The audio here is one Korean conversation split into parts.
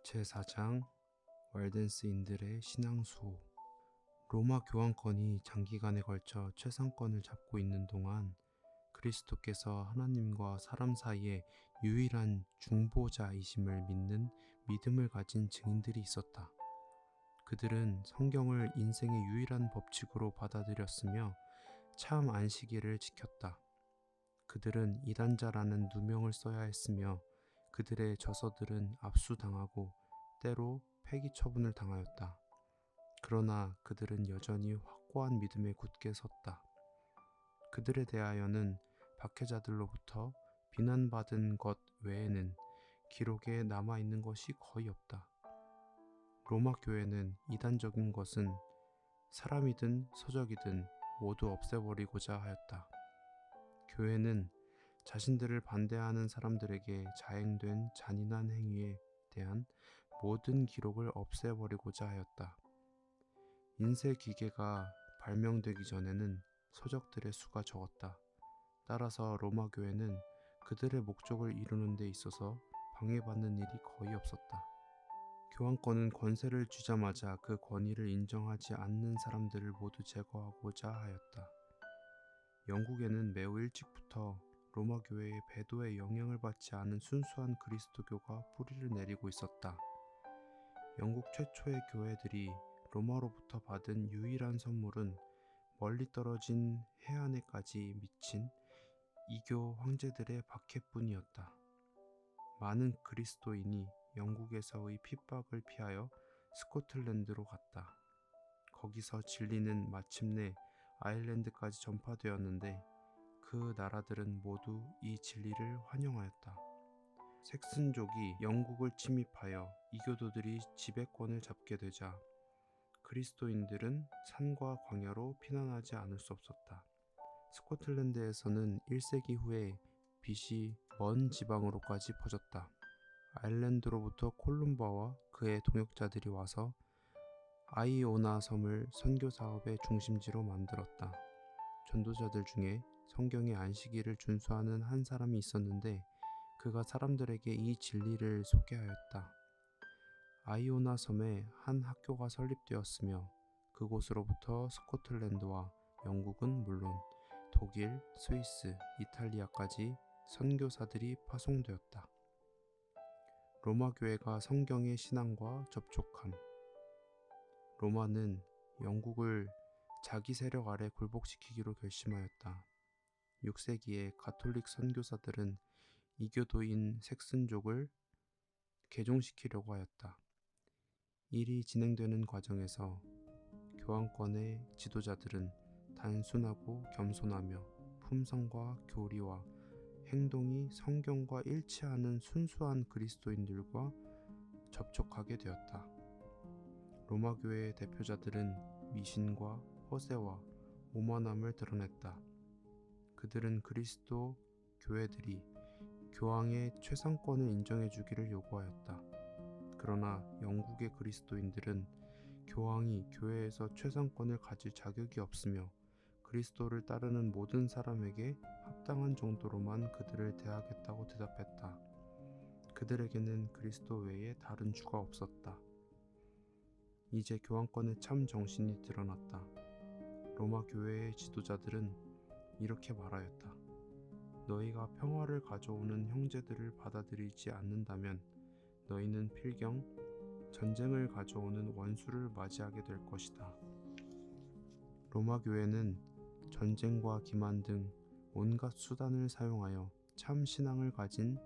제4장 왈덴스인들의 신앙수호. 로마 교황권이 장기간에 걸쳐 최상권을 잡고 있는 동안 그리스도께서 하나님과 사람 사이의 유일한 중보자이심을 믿는 믿음을 가진 증인들이 있었다. 그들은 성경을 인생의 유일한 법칙으로 받아들였으며 참 안식일을 지켰다. 그들은 이단자라는 누명을 써야 했으며 그들의 저서들은 압수당하고 때로 폐기 처분을 당하였다. 그러나 그들은 여전히 확고한 믿음에 굳게 섰다. 그들에 대하여는 박해자들로부터 비난받은 것 외에는 기록에 남아있는 것이 거의 없다. 로마 교회는 이단적인 것은 사람이든 서적이든 모두 없애버리고자 하였다. 교회는 자신들을 반대하는 사람들에게 자행된 잔인한 행위에 대한 모든 기록을 없애버리고자 하였다. 인쇄 기계가 발명되기 전에는 서적들의 수가 적었다. 따라서 로마 교회는 그들의 목적을 이루는 데 있어서 방해받는 일이 거의 없었다. 교황권은 권세를 쥐자마자 그 권위를 인정하지 않는 사람들을 모두 제거하고자 하였다. 영국에는 매우 일찍부터 로마 교회의 배도에 영향을 받지 않은 순수한 그리스도교가 뿌리를 내리고 있었다. 영국 최초의 교회들이 로마로부터 받은 유일한 선물은 멀리 떨어진 해안에까지 미친 이교 황제들의 박해뿐이었다. 많은 그리스도인이 영국에서의 핍박을 피하여 스코틀랜드로 갔다. 거기서 진리는 마침내 아일랜드까지 전파되었는데 그 나라들은 모두 이 진리를 환영하였다. 색슨족이 영국을 침입하여 이교도들이 지배권을 잡게 되자 그리스도인들은 산과 광야로 피난하지 않을 수 없었다. 스코틀랜드에서는 1세기 후에 빛이 먼 지방으로까지 퍼졌다. 아일랜드로부터 콜룸바와 그의 동역자들이 와서 아이오나 섬을 선교 사업의 중심지로 만들었다. 전도자들 중에 성경의 안식일을 준수하는 한 사람이 있었는데 그가 사람들에게 이 진리를 소개하였다. 아이오나 섬에 한 학교가 설립되었으며 그곳으로부터 스코틀랜드와 영국은 물론 독일, 스위스, 이탈리아까지 선교사들이 파송되었다. 로마 교회가 성경의 신앙과 접촉함. 로마는 영국을 자기 세력 아래 굴복시키기로 결심하였다. 6세기에 가톨릭 선교사들은 이교도인 색슨족을 개종시키려고 하였다. 일이 진행되는 과정에서 교황권의 지도자들은 단순하고 겸손하며 품성과 교리와 행동이 성경과 일치하는 순수한 그리스도인들과 접촉하게 되었다. 로마 교회의 대표자들은 미신과 허세와 오만함을 드러냈다. 그들은 그리스도 교회들이 교황의 최상권을 인정해 주기를 요구하였다. 그러나 영국의 그리스도인들은 교황이 교회에서 최상권을 가질 자격이 없으며 그리스도를 따르는 모든 사람에게 합당한 정도로만 그들을 대하겠다고 대답했다. 그들에게는 그리스도 외에 다른 주가 없었다. 이제 교황권의 참 정신이 드러났다. 로마 교회의 지도자들은 이렇게 말하였다. 너희가 평화를 가져오는 형제들을 받아들이지 않는다면 너희는 필경 전쟁을 가져오는 원수를 맞이하게 될 것이다. 로마 교회는 전쟁과 기만 등 온갖 수단을 사용하여 참 신앙을 가진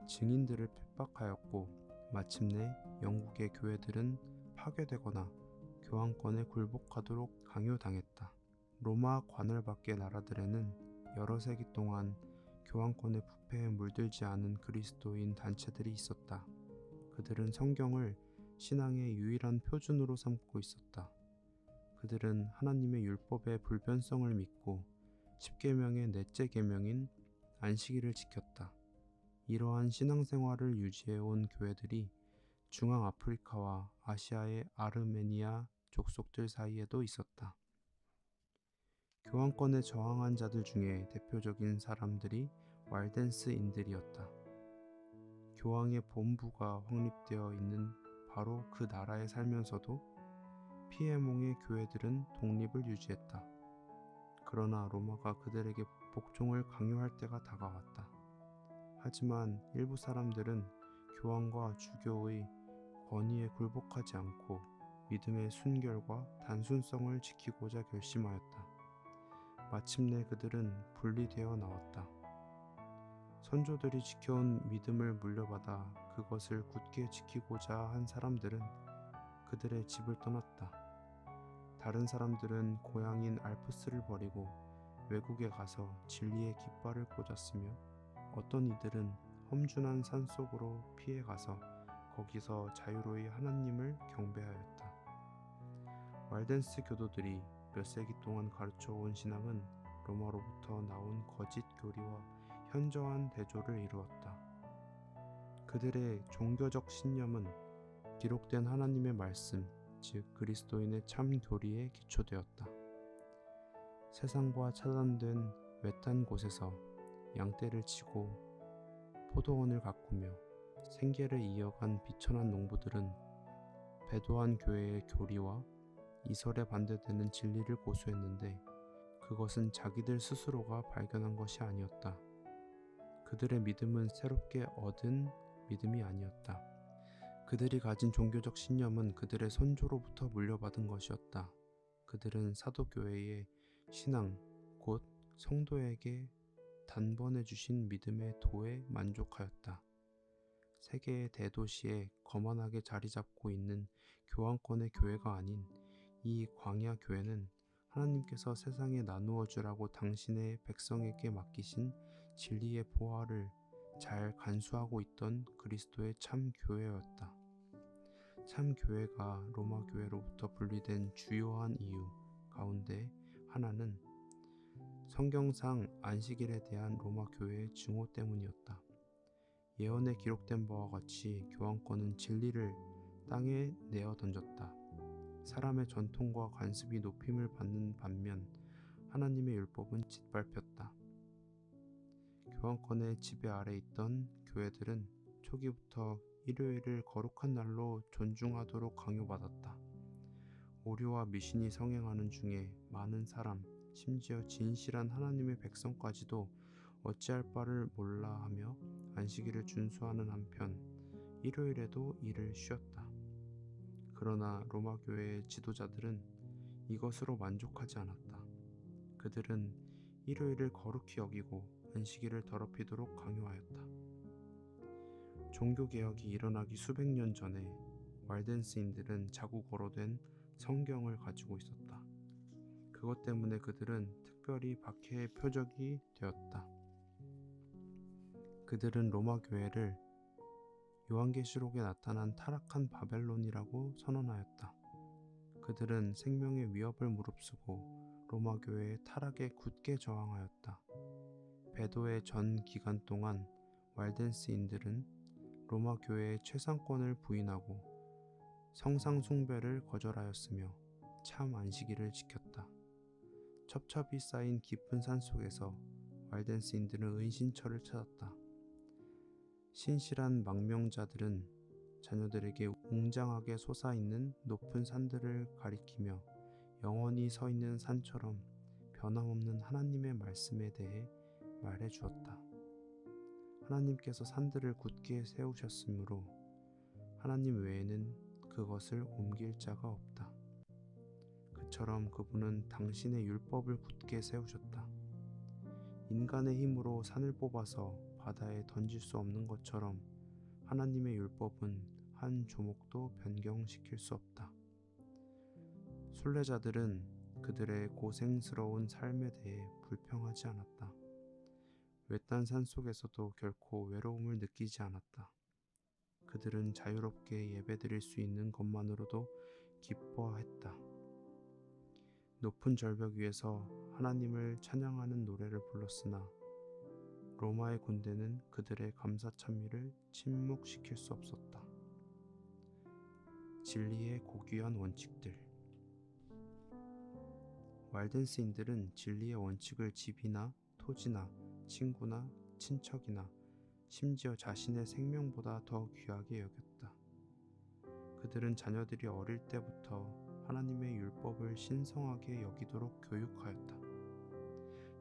증인들을 핍박하였고 마침내 영국의 교회들은 파괴되거나 교황권에 굴복하도록 강요당했다. 로마 관할 밖의 나라들에는 여러 세기 동안 교황권의 부패에 물들지 않은 그리스도인 단체들이 있었다. 그들은 성경을 신앙의 유일한 표준으로 삼고 있었다. 그들은 하나님의 율법의 불변성을 믿고 십계명의 넷째 계명인 안식일을 지켰다. 이러한 신앙생활을 유지해온 교회들이 중앙 아프리카와 아시아의 아르메니아 족속들 사이에도 있었다. 교황권에 저항한 자들 중에 대표적인 사람들이 왈덴스인들이었다. 교황의 본부가 확립되어 있는 바로 그 나라에 살면서도 피에몽의 교회들은 독립을 유지했다. 그러나 로마가 그들에게 복종을 강요할 때가 다가왔다. 하지만 일부 사람들은 교황과 주교의 권위에 굴복하지 않고 믿음의 순결과 단순성을 지키고자 결심하였다. 마침내 그들은 분리되어 나왔다. 선조들이 지켜온 믿음을 물려받아 그것을 굳게 지키고자 한 사람들은 그들의 집을 떠났다. 다른 사람들은 고향인 알프스를 버리고 외국에 가서 진리의 깃발을 꽂았으며 어떤 이들은 험준한 산속으로 피해가서 거기서 자유로이 하나님을 경배하였다. 왈덴스 교도들이 몇 세기 동안 가르쳐온 신앙은 로마로부터 나온 거짓 교리와 현저한 대조를 이루었다. 그들의 종교적 신념은 기록된 하나님의 말씀, 즉 그리스도인의 참 교리에 기초되었다. 세상과 차단된 외딴 곳에서 양떼를 치고 포도원을 가꾸며 생계를 이어간 비천한 농부들은 배도한 교회의 교리와 이설에 반대되는 진리를 고수했는데 그것은 자기들 스스로가 발견한 것이 아니었다. 그들의 믿음은 새롭게 얻은 믿음이 아니었다. 그들이 가진 종교적 신념은 그들의 선조로부터 물려받은 것이었다. 그들은 사도교회의 신앙, 곧 성도에게 단번에 주신 믿음의 도에 만족하였다. 세계의 대도시에 거만하게 자리 잡고 있는 교황권의 교회가 아닌 이 광야 교회는 하나님께서 세상에 나누어 주라고 당신의 백성에게 맡기신 진리의 보화를 잘 간수하고 있던 그리스도의 참 교회였다. 참 교회가 로마 교회로부터 분리된 주요한 이유 가운데 하나는 성경상 안식일에 대한 로마 교회의 증오 때문이었다. 예언에 기록된 바와 같이 교황권은 진리를 땅에 내어 던졌다. 사람의 전통과 관습이 높임을 받는 반면 하나님의 율법은 짓밟혔다. 교황권의 지배 아래 있던 교회들은 초기부터 일요일을 거룩한 날로 존중하도록 강요받았다. 오류와 미신이 성행하는 중에 많은 사람, 심지어 진실한 하나님의 백성까지도 어찌할 바를 몰라 하며 안식일을 준수하는 한편 일요일에도 일을 쉬었다. 그러나 로마 교회의 지도자들은 이것으로 만족하지 않았다. 그들은 일요일을 거룩히 여기고 안식일을 더럽히도록 강요하였다. 종교개혁이 일어나기 수백 년 전에 왈덴스인들은 자국어로 된 성경을 가지고 있었다. 그것 때문에 그들은 특별히 박해의 표적이 되었다. 그들은 로마 교회를 요한계시록에 나타난 타락한 바벨론이라고 선언하였다. 그들은 생명의 위협을 무릅쓰고 로마 교회의 타락에 굳게 저항하였다. 배도의 전 기간 동안 왈덴스인들은 로마 교회의 최상권을 부인하고 성상 숭배를 거절하였으며 참 안식일을 지켰다. 첩첩이 쌓인 깊은 산속에서 왈덴스인들은 은신처를 찾았다. 신실한 망명자들은 자녀들에게 웅장하게 솟아있는 높은 산들을 가리키며 영원히 서 있는 산처럼 변함없는 하나님의 말씀에 대해 말해 주었다. 하나님께서 산들을 굳게 세우셨으므로 하나님 외에는 그것을 옮길 자가 없다. 그처럼 그분은 당신의 율법을 굳게 세우셨다. 인간의 힘으로 산을 뽑아서 바다에 던질 수 없는 것처럼 하나님의 율법은 한 조목도 변경시킬 수 없다. 순례자들은 그들의 고생스러운 삶에 대해 불평하지 않았다. 외딴 산속에서도 결코 외로움을 느끼지 않았다. 그들은 자유롭게 예배드릴 수 있는 것만으로도 기뻐했다. 높은 절벽 위에서 하나님을 찬양하는 노래를 불렀으나 로마의 군대는 그들의 감사 찬미를 침묵시킬 수 없었다. 진리의 고귀한 원칙들. 왈덴스인들은 진리의 원칙을 집이나 토지나 친구나 친척이나 심지어 자신의 생명보다 더 귀하게 여겼다. 그들은 자녀들이 어릴 때부터 하나님의 율법을 신성하게 여기도록 교육하였다.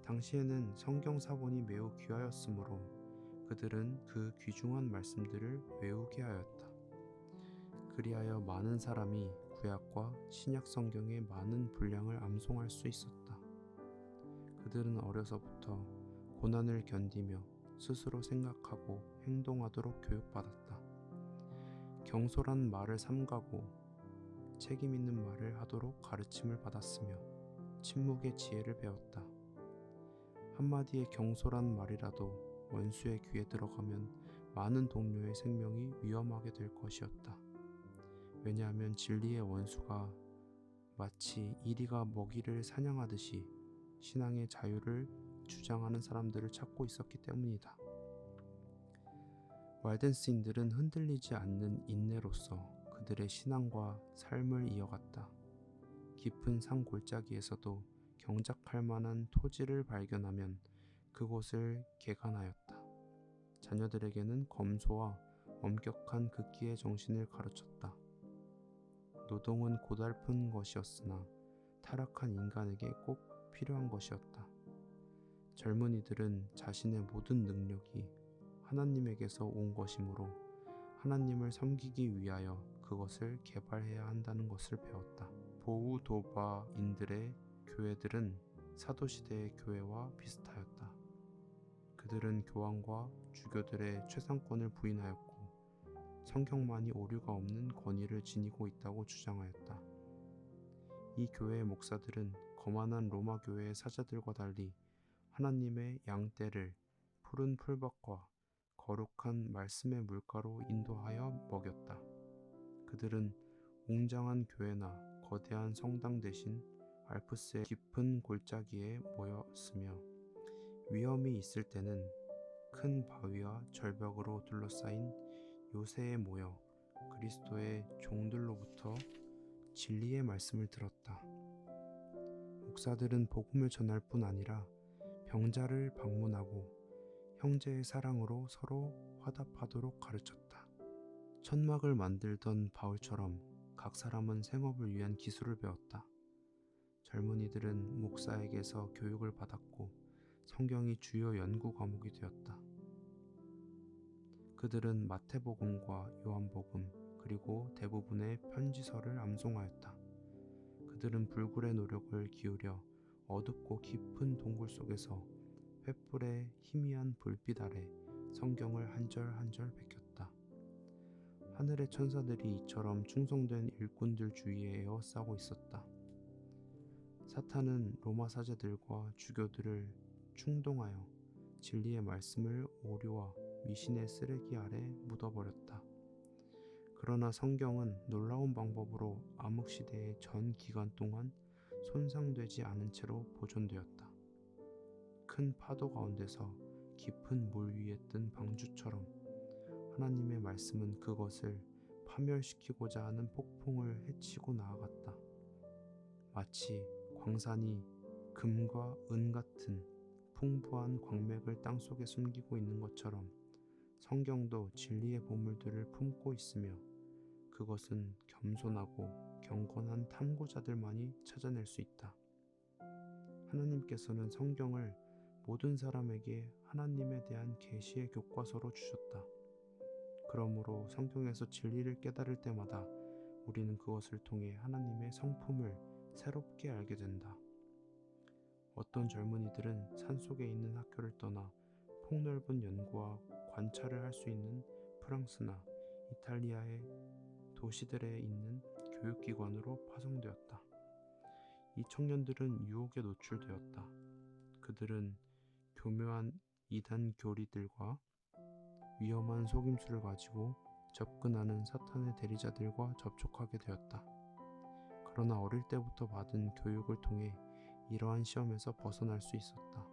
당시에는 성경 사본이 매우 귀하였으므로 그들은 그 귀중한 말씀들을 외우게 하였다. 그리하여 많은 사람이 구약과 신약 성경의 많은 분량을 암송할 수 있었다. 그들은 어려서부터 고난을 견디며 스스로 생각하고 행동하도록 교육받았다. 경솔한 말을 삼가고 책임 있는 말을 하도록 가르침을 받았으며 침묵의 지혜를 배웠다. 한마디의 경솔한 말이라도 원수의 귀에 들어가면 많은 동료의 생명이 위험하게 될 것이었다. 왜냐하면 진리의 원수가 마치 이리가 먹이를 사냥하듯이 신앙의 자유를 주장하는 사람들을 찾고 있었기 때문이다. 왈덴스인들은 흔들리지 않는 인내로서 그들의 신앙과 삶을 이어갔다. 깊은 산 골짜기에서도 경작할 만한 토지를 발견하면 그곳을 개간하였다. 자녀들에게는 검소와 엄격한 극기의 정신을 가르쳤다. 노동은 고달픈 것이었으나 타락한 인간에게 꼭 필요한 것이었다. 젊은이들은 자신의 모든 능력이 하나님에게서 온 것이므로 하나님을 섬기기 위하여 그것을 개발해야 한다는 것을 배웠다. 보우도바인들의 교회들은 사도시대의 교회와 비슷하였다. 그들은 교황과 주교들의 최상권을 부인하였고 성경만이 오류가 없는 권위를 지니고 있다고 주장하였다. 이 교회의 목사들은 거만한 로마 교회의 사자들과 달리 하나님의 양떼를 푸른 풀밭과 거룩한 말씀의 물가로 인도하여 먹였다. 그들은 웅장한 교회나 거대한 성당 대신 알프스의 깊은 골짜기에 모였으며 위험이 있을 때는 큰 바위와 절벽으로 둘러싸인 요새에 모여 그리스도의 종들로부터 진리의 말씀을 들었다. 목사들은 복음을 전할 뿐 아니라 병자를 방문하고 형제의 사랑으로 서로 화답하도록 가르쳤다. 천막을 만들던 바울처럼 각 사람은 생업을 위한 기술을 배웠다. 젊은이들은 목사에게서 교육을 받았고 성경이 주요 연구 과목이 되었다. 그들은 마태복음과 요한복음 그리고 대부분의 편지서를 암송하였다. 그들은 불굴의 노력을 기울여 어둡고 깊은 동굴 속에서 횃불의 희미한 불빛 아래 성경을 한 절 한 절 베꼈다. 하늘의 천사들이 이처럼 충성된 일꾼들 주위에 에워싸고 있었다. 사탄은 로마 사제들과 주교들을 충동하여 진리의 말씀을 오류와 미신의 쓰레기 아래 묻어버렸다. 그러나 성경은 놀라운 방법으로 암흑시대의 전 기간 동안 손상되지 않은 채로 보존되었다. 큰 파도 가운데서 깊은 물 위에 뜬 방주처럼 하나님의 말씀은 그것을 파멸시키고자 하는 폭풍을 헤치고 나아갔다. 마치 광산이 금과 은 같은 풍부한 광맥을 땅속에 숨기고 있는 것처럼 성경도 진리의 보물들을 품고 있으며 그것은 겸손하고 경건한 탐구자들만이 찾아낼 수 있다. 하나님께서는 성경을 모든 사람에게 하나님에 대한 계시의 교과서로 주셨다. 그러므로 성경에서 진리를 깨달을 때마다 우리는 그것을 통해 하나님의 성품을 새롭게 알게 된다. 어떤 젊은이들은 산속에 있는 학교를 떠나 폭넓은 연구와 관찰을 할 수 있는 프랑스나 이탈리아의 도시들에 있는 교육기관으로 파송되었다. 이 청년들은 유혹에 노출되었다. 그들은 교묘한 이단 교리들과 위험한 속임수를 가지고 접근하는 사탄의 대리자들과 접촉하게 되었다. 그러나 어릴 때부터 받은 교육을 통해 이러한 시험에서 벗어날 수 있었다.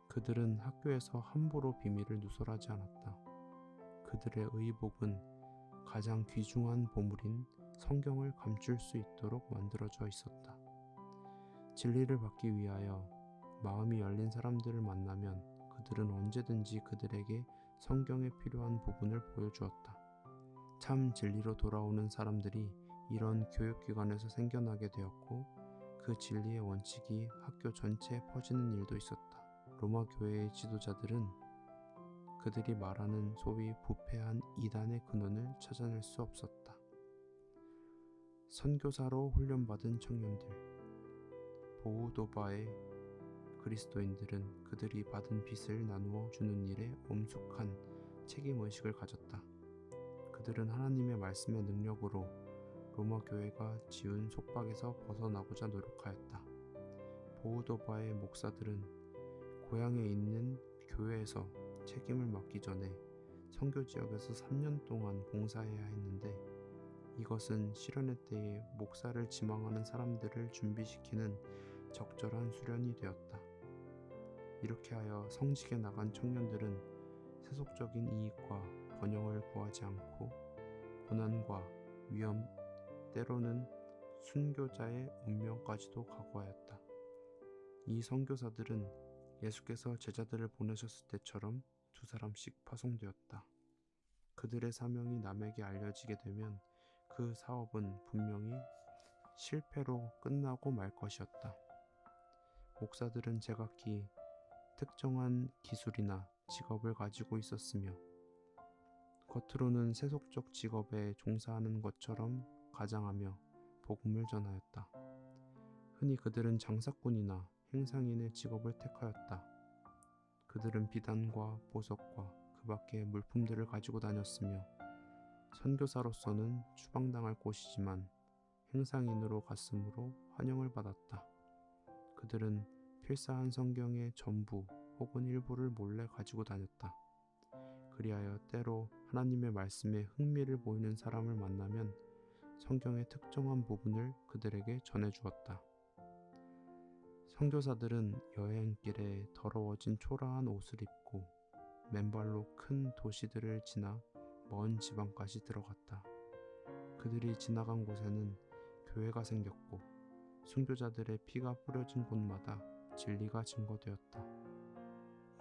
그들은 학교에서 함부로 비밀을 누설하지 않았다. 그들의 의복은 가장 귀중한 보물인 성경을 감출 수 있도록 만들어져 있었다. 진리를 받기 위하여 마음이 열린 사람들을 만나면 그들은 언제든지 그들에게 성경에 필요한 부분을 보여주었다. 참 진리로 돌아오는 사람들이 이런 교육기관에서 생겨나게 되었고 그 진리의 원칙이 학교 전체에 퍼지는 일도 있었다. 로마 교회의 지도자들은 그들이 말하는 소위 부패한 이단의 근원을 찾아낼 수 없었다. 선교사로 훈련받은 청년들, 보우도바의 그리스도인들은 그들이 받은 빚을 나누어 주는 일에 엄숙한 책임의식을 가졌다. 그들은 하나님의 말씀의 능력으로 로마 교회가 지은 속박에서 벗어나고자 노력하였다. 보우도바의 목사들은 고향에 있는 교회에서 책임을 맡기 전에 선교 지역에서 3년 동안 봉사해야 했는데 이것은 실현의 때에 목사를 지망하는 사람들을 준비시키는 적절한 수련이 되었다. 이렇게 하여 성직에 나간 청년들은 세속적인 이익과 번영을 구하지 않고 고난과 위험, 때로는 순교자의 운명까지도 각오하였다. 이 선교사들은 예수께서 제자들을 보내셨을 때처럼 2사람씩 파송되었다. 그들의 사명이 남에게 알려지게 되면 그 사업은 분명히 실패로 끝나고 말 것이었다. 목사들은 제각기 특정한 기술이나 직업을 가지고 있었으며 겉으로는 세속적 직업에 종사하는 것처럼 가장하며 복음을 전하였다. 흔히 그들은 장사꾼이나 행상인의 직업을 택하였다. 그들은 비단과 보석과 그 밖의 물품들을 가지고 다녔으며 선교사로서는 추방당할 곳이지만 행상인으로 갔으므로 환영을 받았다. 그들은 필사한 성경의 전부 혹은 일부를 몰래 가지고 다녔다. 그리하여 때로 하나님의 말씀에 흥미를 보이는 사람을 만나면 성경의 특정한 부분을 그들에게 전해주었다. 선교사들은 여행길에 더러워진 초라한 옷을 입고 맨발로 큰 도시들을 지나 먼 지방까지 들어갔다. 그들이 지나간 곳에는 교회가 생겼고 순교자들의 피가 뿌려진 곳마다 진리가 증거되었다.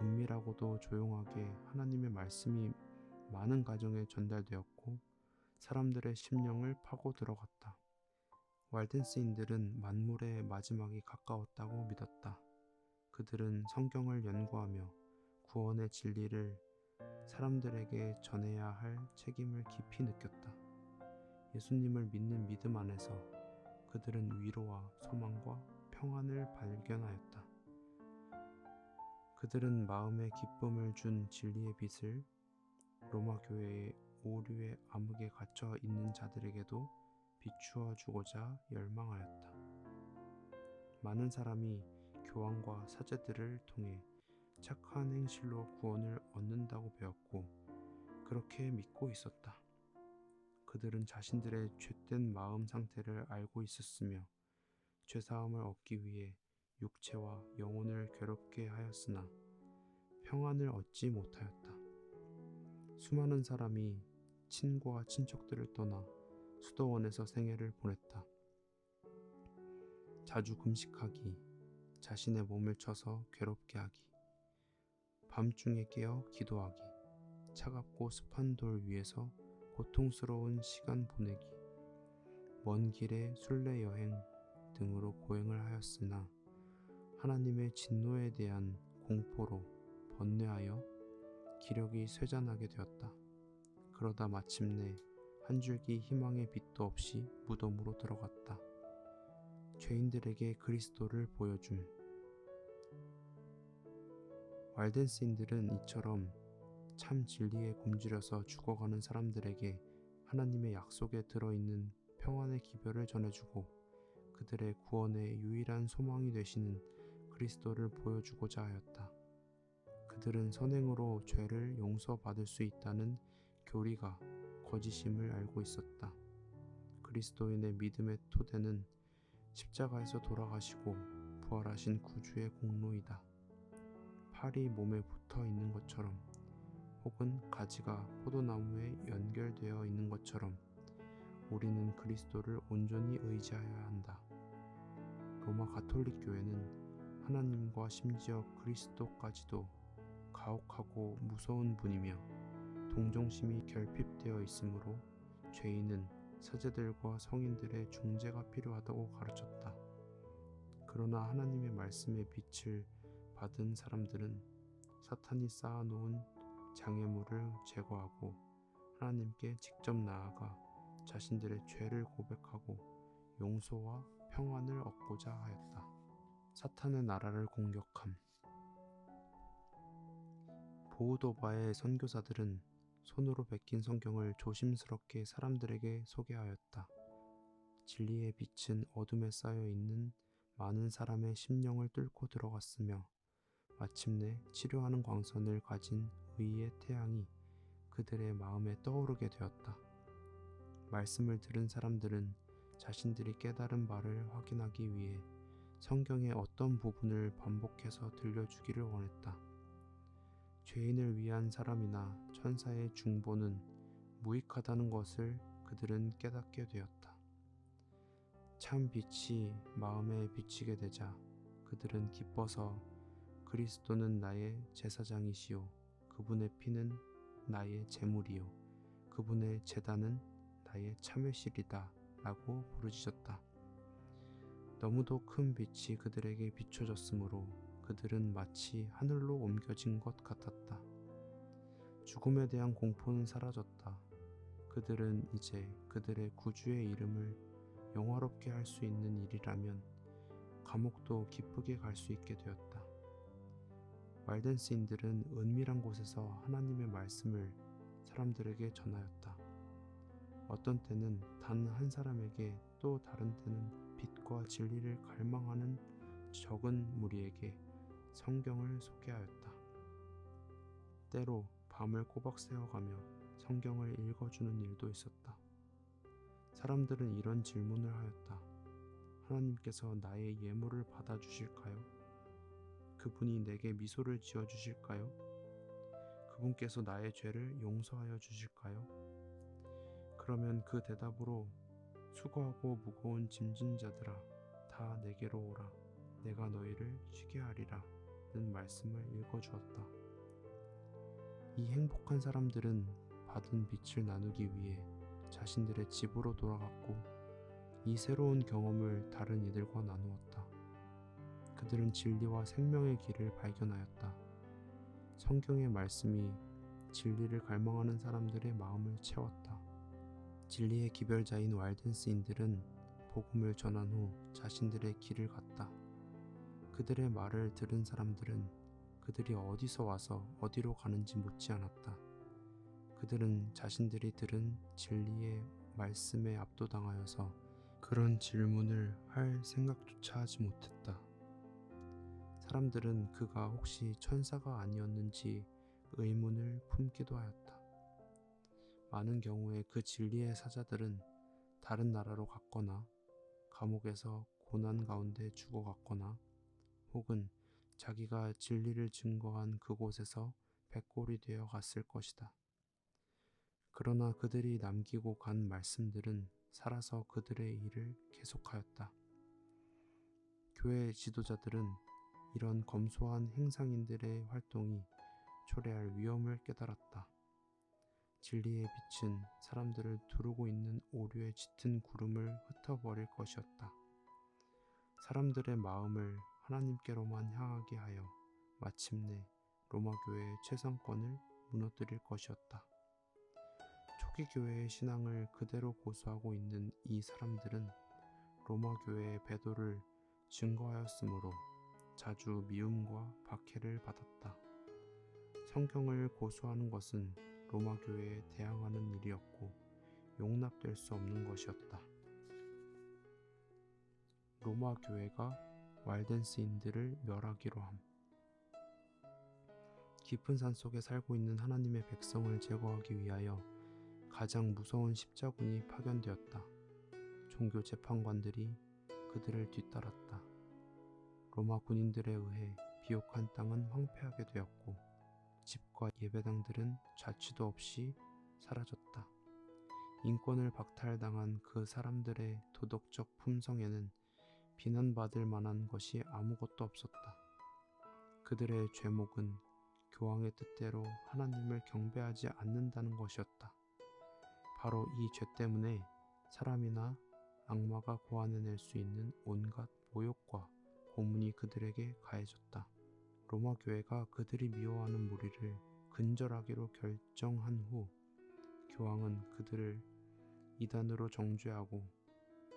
은밀하고도 조용하게 하나님의 말씀이 많은 가정에 전달되었고 사람들의 심령을 파고 들어갔다. 왈덴스인들은 만물의 마지막이 가까웠다고 믿었다. 그들은 성경을 연구하며 구원의 진리를 사람들에게 전해야 할 책임을 깊이 느꼈다. 예수님을 믿는 믿음 안에서 그들은 위로와 소망과 평안을 발견하였다. 그들은 마음에 기쁨을 준 진리의 빛을 로마 교회의 오류의 암흑에 갇혀 있는 자들에게도 비추어 주고자 열망하였다. 많은 사람이 교황과 사제들을 통해 착한 행실로 구원을 얻는다고 배웠고 그렇게 믿고 있었다. 그들은 자신들의 죄된 마음 상태를 알고 있었으며 죄사함을 얻기 위해 육체와 영혼을 괴롭게 하였으나 평안을 얻지 못하였다. 수많은 사람이 친구와 친척들을 떠나 수도원에서 생애를 보냈다. 자주 금식하기, 자신의 몸을 쳐서 괴롭게 하기, 밤중에 깨어 기도하기, 차갑고 습한 돌 위에서 고통스러운 시간 보내기, 먼 길의 순례 여행 등으로 고행을 하였으나 하나님의 진노에 대한 공포로 번뇌하여 기력이 쇠잔하게 되었다. 그러다 마침내 한 줄기 희망의 빛도 없이 무덤으로 들어갔다. 죄인들에게 그리스도를 보여줌. 왈덴스인들은 이처럼 참 진리에 굶주려서 죽어가는 사람들에게 하나님의 약속에 들어있는 평안의 기별을 전해주고 그들의 구원의 유일한 소망이 되시는 그리스도를 보여주고자 하였다. 그들은 선행으로 죄를 용서받을 수 있다는 교리가 거짓임을 알고 있었다. 그리스도인의 믿음의 토대는 십자가에서 돌아가시고 부활하신 구주의 공로이다. 팔이 몸에 붙어 있는 것처럼 혹은 가지가 포도나무에 연결되어 있는 것처럼 우리는 그리스도를 온전히 의지하여야 한다. 로마 가톨릭 교회는 하나님과 심지어 그리스도까지도 가혹하고 무서운 분이며 동정심이 결핍되어 있으므로 죄인은 사제들과 성인들의 중재가 필요하다고 가르쳤다. 그러나 하나님의 말씀의 빛을 받은 사람들은 사탄이 쌓아놓은 장애물을 제거하고 하나님께 직접 나아가 자신들의 죄를 고백하고 용서와 평안을 얻고자 하였다. 사탄의 나라를 공격함. 보우도바의 선교사들은 손으로 베낀 성경을 조심스럽게 사람들에게 소개하였다. 진리의 빛은 어둠에 쌓여 있는 많은 사람의 심령을 뚫고 들어갔으며 마침내 치료하는 광선을 가진 의의 태양이 그들의 마음에 떠오르게 되었다. 말씀을 들은 사람들은 자신들이 깨달은 바를 확인하기 위해 성경의 어떤 부분을 반복해서 들려주기를 원했다. 죄인을 위한 사람이나 천사의 중보는 무익하다는 것을 그들은 깨닫게 되었다. 참 빛이 마음에 비치게 되자 그들은 기뻐서 그리스도는 나의 제사장이시요 그분의 피는 나의 제물이요 그분의 제단은 나의 참회실이다 라고 부르짖었다. 너무도 큰 빛이 그들에게 비춰졌으므로 그들은 마치 하늘로 옮겨진 것 같았다. 죽음에 대한 공포는 사라졌다. 그들은 이제 그들의 구주의 이름을 영화롭게 할 수 있는 일이라면 감옥도 기쁘게 갈 수 있게 되었다. 말덴스인들은 은밀한 곳에서 하나님의 말씀을 사람들에게 전하였다. 어떤 때는 단 한 사람에게 또 다른 때는 빛과 진리를 갈망하는 적은 무리에게 성경을 소개하였다. 때로 밤을 꼬박 새워가며 성경을 읽어주는 일도 있었다. 사람들은 이런 질문을 하였다. 하나님께서 나의 예물을 받아주실까요? 그분이 내게 미소를 지어주실까요? 그분께서 나의 죄를 용서하여 주실까요? 그러면 그 대답으로 수고하고 무거운 짐진 자들아 다 내게로 오라 내가 너희를 쉬게 하리라 는 말씀을 읽어주었다. 이 행복한 사람들은 받은 빛을 나누기 위해 자신들의 집으로 돌아갔고 이 새로운 경험을 다른 이들과 나누었다. 그들은 진리와 생명의 길을 발견하였다. 성경의 말씀이 진리를 갈망하는 사람들의 마음을 채웠다. 진리의 기별자인 walden스인들은 복음을 전한 후 자신들의 길을 갔다. 그들의 말을 들은 사람들은 그들이 어디서 와서 어디로 가는지 묻지 않았다. 그들은 자신들이 들은 진리의 말씀에 압도당하여서 그런 질문을 할 생각조차 하지 못했다. 사람들은 그가 혹시 천사가 아니었는지 의문을 품기도 하였다. 많은 경우에 그 진리의 사자들은 다른 나라로 갔거나 감옥에서 고난 가운데 죽어갔거나 혹은 자기가 진리를 증거한 그곳에서 백골이 되어 갔을 것이다. 그러나 그들이 남기고 간 말씀들은 살아서 그들의 일을 계속하였다. 교회 지도자들은 이런 검소한 행상인들의 활동이 초래할 위험을 깨달았다. 진리의 빛은 사람들을 두르고 있는 오류의 짙은 구름을 흩어버릴 것이었다. 사람들의 마음을 하나님께로만 향하게 하여 마침내 로마 교회의 최상권을 무너뜨릴 것이었다. 초기 교회의 신앙을 그대로 고수하고 있는 이 사람들은 로마 교회의 배도를 증거하였으므로 자주 미움과 박해를 받았다. 성경을 고수하는 것은 로마 교회에 대항하는 일이었고 용납될 수 없는 것이었다. 로마 교회가 walden스인들을 멸하기로 함. 깊은 산속에 살고 있는 하나님의 백성을 제거하기 위하여 가장 무서운 십자군이 파견되었다. 종교 재판관들이 그들을 뒤따랐다. 로마 군인들에 의해 비옥한 땅은 황폐하게 되었고 집과 예배당들은 자취도 없이 사라졌다. 인권을 박탈당한 그 사람들의 도덕적 품성에는 비난받을 만한 것이 아무것도 없었다. 그들의 죄목은 교황의 뜻대로 하나님을 경배하지 않는다는 것이었다. 바로 이 죄 때문에 사람이나 악마가 고안해낼 수 있는 온갖 모욕과 고문이 그들에게 가해졌다. 로마 교회가 그들이 미워하는 무리를 근절하기로 결정한 후 교황은 그들을 이단으로 정죄하고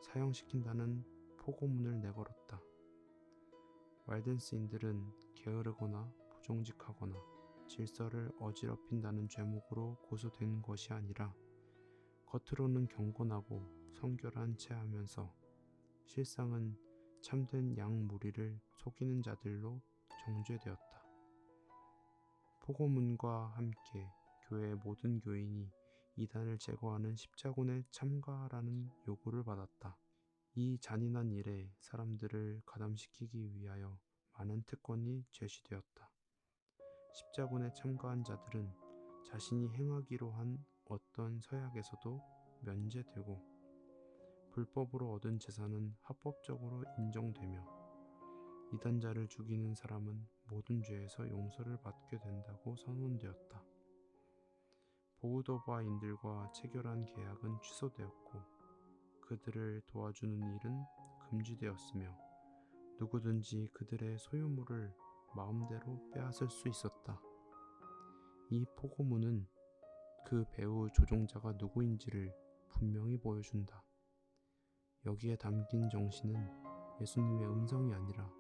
사형시킨다는 포고문을 내걸었다. 왈덴스인들은 게으르거나 부정직하거나 질서를 어지럽힌다는 죄목으로 고소된 것이 아니라 겉으로는 경건하고 성결한 체하면서 실상은 참된 양 무리를 속이는 자들로 정죄되었다. 포고문과 함께 교회의 모든 교인이 이단을 제거하는 십자군에 참가하라는 요구를 받았다. 이 잔인한 일에 사람들을 가담시키기 위하여 많은 특권이 제시되었다. 십자군에 참가한 자들은 자신이 행하기로 한 어떤 서약에서도 면제되고 불법으로 얻은 재산은 합법적으로 인정되며 이단자를 죽이는 사람은 모든 죄에서 용서를 받게 된다고 선언되었다. 보우도바인들과 체결한 계약은 취소되었고 그들을 도와주는 일은 금지되었으며 누구든지 그들의 소유물을 마음대로 빼앗을 수 있었다. 이 포고문은 그 배후 조종자가 누구인지를 분명히 보여준다. 여기에 담긴 정신은 예수님의 음성이 아니라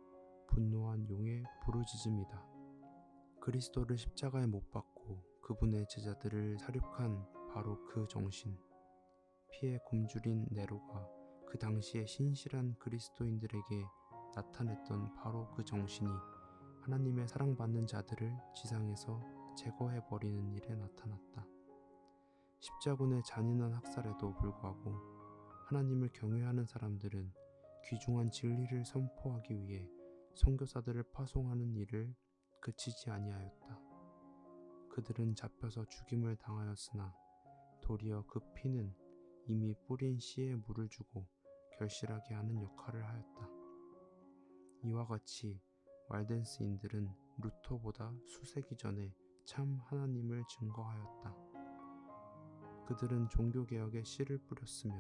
분노한 용의 부르짖음이다. 그리스도를 십자가에 못 박고 그분의 제자들을 살육한 바로 그 정신. 피에 굶주린 네로가 그 당시에 신실한 그리스도인들에게 나타냈던 바로 그 정신이 하나님의 사랑받는 자들을 지상에서 제거해버리는 일에 나타났다. 십자군의 잔인한 학살에도 불구하고 하나님을 경외하는 사람들은 귀중한 진리를 선포하기 위해 선교사들을 파송하는 일을 그치지 아니하였다. 그들은 잡혀서 죽임을 당하였으나 도리어 그 피는 이미 뿌린 씨에 물을 주고 결실하게 하는 역할을 하였다. 이와 같이 왈덴스인들은 루터보다 수세기 전에 참 하나님을 증거하였다. 그들은 종교개혁에 씨를 뿌렸으며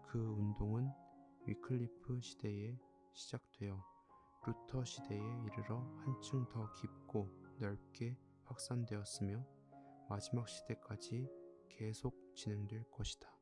그 운동은 위클리프 시대에 시작되어 루터 시대에 이르러 한층 더 깊고 넓게 확산되었으며 마지막 시대까지 계속 진행될 것이다.